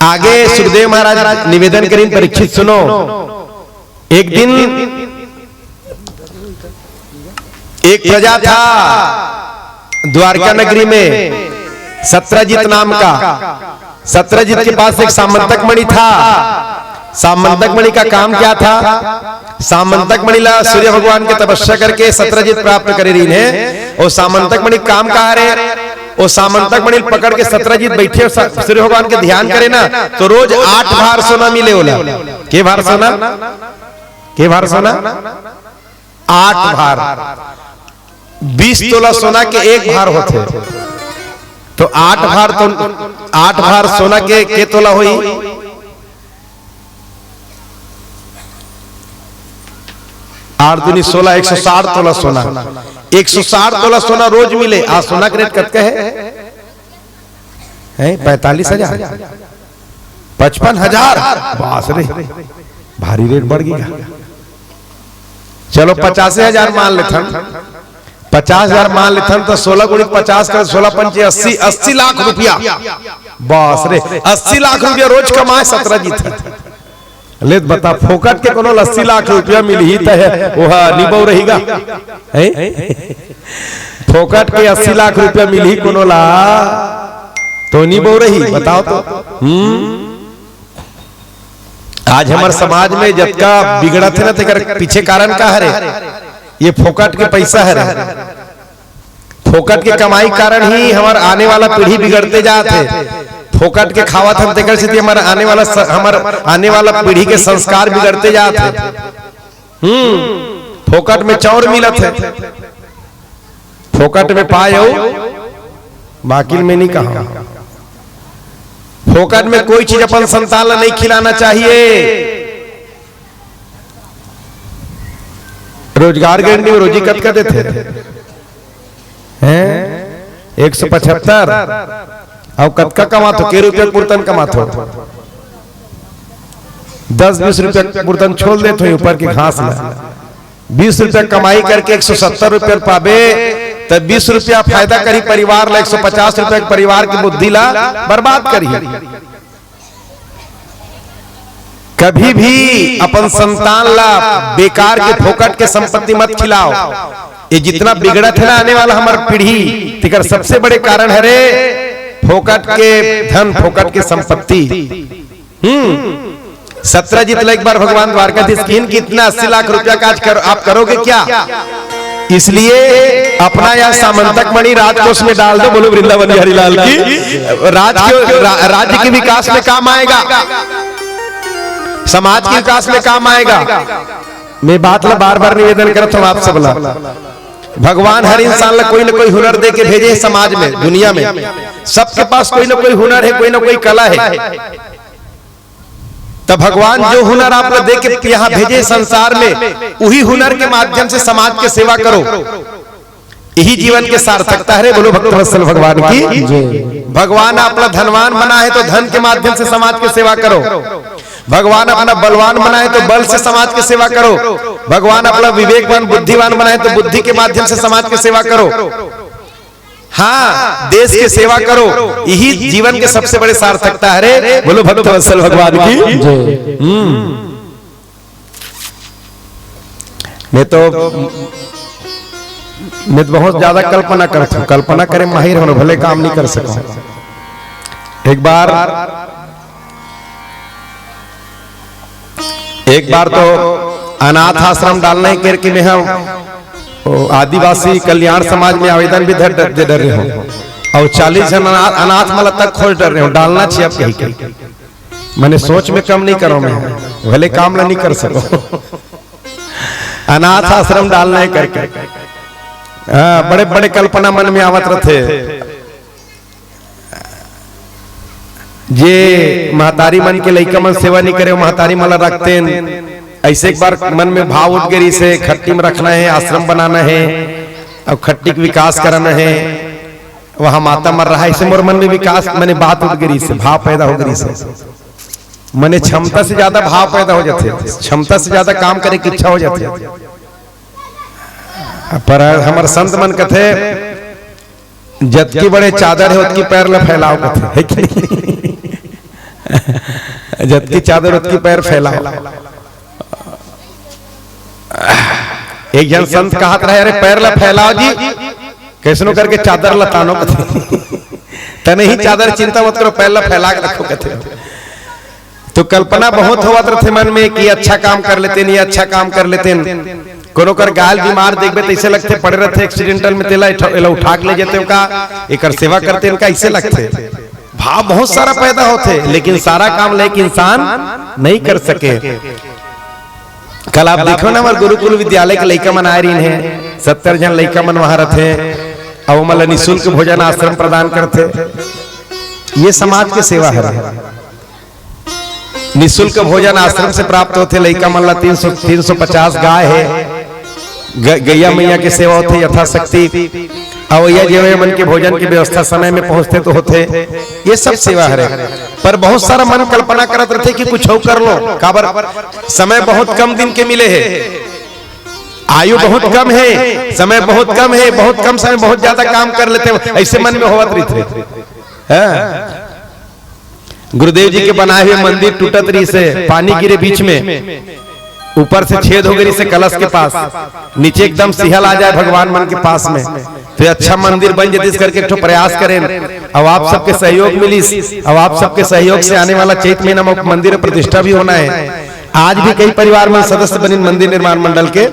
आगे सुखदेव महाराज निवेदन करें, परीक्षित सुनो। एक दिन एक प्रजा था द्वारका नगरी में, सत्रजित नाम का। सत्रजित के पास एक सामंतक मणि था। सामंतक मणि का काम क्या था? सामंतक मणि ला सूर्य भगवान की तपस्या करके सत्रजित प्राप्त करे रही है। और सामंतक मणि काम कहा रे? वो सामंतक मणि पकड़ के सत्रजित बैठे और सूर्य भगवान के ध्यान करे ना, तो रोज 8 भार सोना मिले होला। के भार सोना? के भार सोना? 8 भार। 20 तोला सोना के 1 भार होते, तो 8 भार, तो 8 भार सोना के तोला हुई? 8 दूनी 16, 160 तोला सोना। 160 तोला सोना रोज मिले। आज सोना का रेट कितना है? 45,000, 55,000। बास रे, भारी रेट बढ़ गया। चलो 50,000 मान लेते, 50,000 मान लेते तो 16 गुणित 50 कर 16 पंचे 80 लाख रुपया। बास रे, 80 लाख रुपया रोज कमाए सत्रजित। ले बता, फोकट के कोनो 80 लाख रुपया मिल ही तो है, वह निभव रहेगा। फोकट के 80 लाख रुपया मिल ही कोनो ला तो निभव रही, बताओ तो। आज हमारे समाज में जब का बिगड़ा थे ना, तो पीछे कारण का है? ये फोकट के पैसा है। फोकट के कमाई कारण ही हमारे आने वाला पीढ़ी बिगड़ते जाते। फोकट के खावत हम देकर से हमारा आने वाला पीढ़ी के संस्कार बिगड़ते जाते। फोकट में चौर मिलत है, फोकट में पायो, बाकी में नहीं कहा। फोकट में कोई चीज अपन संतान नहीं खिलाना चाहिए। रोजगार गारंटी में रोजी कत देते हैं? 175। अब कतका कमातो? के रुपया पुरतन कमातो? 10-20 रुपया पुरतन छोड़ देते ऊपर की घास में। 20 रुपया कमाई करके 170 रुपया पावे, तब 20 रुपया फायदा करी परिवार ला। 150 रुपया परिवार की बुद्धि ला बर्बाद करी। कभी भी अपन संतान ला बेकार के फोकट के संपत्ति मत खिलाओ। ये जितना बिगड़ा था ना आने वाला हमारी पीढ़ी, तिकर सबसे बड़े कारण है रे फोकट के धन, फोकट के संपत्ति। सत्रजित एक बार भगवान द्वारकाधीश कितना 80 लाख रुपया का आप करोगे क्या? इसलिए अपना यह सामंतक मणि राजकोष में डाल दो। बोलो वृंदावन बिहारी लाल की। राज्य के विकास में काम आएगा, समाज के विकास में काम आएगा। मैं बात ला बार बार निवेदन करता हूं आप सब ला। भगवान हर इंसान ला कोई ना कोई हुनर दे के भेजे समाज में, दुनिया में। सबके पास कोई ना कोई हुनर है, कोई ना कोई कला है। तो भगवान जो हुनर आप दे के यहाँ भेजे संसार में, वही हुनर के माध्यम से समाज की सेवा करो। यही जीवन के सार्थकता है। बोलो भक्तवत्सल भगवान की। भगवान अपना धनवान बना है तो धन के माध्यम से समाज की सेवा करो। भगवान अपना बलवान बनाए तो बल से समाज की सेवा करो। भगवान अपना विवेकवान बुद्धिवान बनाए तो बुद्धि के माध्यम से समाज की सेवा करो। हाँ, देश की सेवा करो। यही जीवन के सबसे बड़े सार्थकता है। बोलो भक्तवत्सल भगवान की। मैं तो बहुत ज्यादा कल्पना करता हूँ। कल्पना करे माहिर हो, भले काम नहीं कर सकता। एक बार तो अनाथ आश्रम डालने करके मैं हम आदिवासी कल्याण समाज में आवेदन भी डर रहे हो, और 40 जन अनाथ मला तक खोज डर रहे हो। डालना चाहिए आप कहीं। मैंने सोच में कम नहीं करो, मैं भले काम नहीं कर सको। अनाथ आश्रम डालना है करके बड़े बड़े कल्पना मन में आवत रहे। जे महतारी मन के लइका मन सेवा नहीं करे, महतारी मला रखते। ऐसे एक बार मन में भाव उठ गई से खट्टी में रखना है, आश्रम बनाना है, और खट्टी का विकास कराना है। वहां माता मर रहा है, इसे मोर मन में विकास मैंने बात उठ गई से, भाव पैदा हो गई से। मैंने क्षमता से ज्यादा भाव पैदा हो जाते, क्षमता से ज्यादा काम करे की इच्छा हो जाती है। पर हमारे संत मन कथे जतकी बड़े चादर है उतकी पैर ल फैलाओ कथे, है कि नहीं? जबकि चादर उतकी पैर फैलाओ। एक जन संत कहत रहे, अरे पैर ला फैलाओ जी, कैसनो करके चादर लतानो तने ही चादर चिंता मत करो, पैर ला फैला के रखो कहते। तो कल्पना बहुत होवत रथे मन में कि अच्छा काम कर लेते, ये अच्छा काम कर लेते। कोनो कर गाल बीमार देखबे तो ऐसे लगते पड़े रहते एक्सीडेंटल में, तेला उठा के ले जाते का, एकर सेवा करते इनका ऐसे लगते। भाव बहुत सारा पैदा होते, लेकिन सारा काम लेके इंसान नहीं कर सके। कल आप देखो ना, हमारे गुरुकुल विद्यालय के लड़का मन आ रही है, 70 जन लड़का मन वहां रहते, और मतलब निःशुल्क भोजन आश्रम प्रदान करते। ये समाज की सेवा है। निःशुल्क भोजन आश्रम से प्राप्त होते, लड़का मन ला 350 गाय है, गैया मैया की सेवा होती यथाशक्ति, और ये मन के भोजन की व्यवस्था समय में पहुंचते तो होते। ये सब सेवा है। पर बहुत सारा मन कल्पना करत रहते कि कुछ हो कर लो, काबर समय बहुत कम दिन के मिले है, आयु बहुत कम है, समय बहुत कम है, बहुत कम समय बहुत ज्यादा काम कर लेते, ऐसे मन में होवत रहते। गुरुदेव जी के बनाए हुए मंदिर टूटत रही से, पानी गिरे बीच में, ऊपर से छेद हो गई से कलश के पास, नीचे एकदम सिहल आ जाए भगवान मन के पास में, तो अच्छा मंदिर बन जाए। इस करके एक प्रयास करें, अब आप सबके सहयोग मिली, अब आप सबके सहयोग से आने वाला चैत महीना में मंदिर प्रतिष्ठा भी होना है। आज भी कई परिवार में सदस्य बने मंदिर निर्माण मंडल के,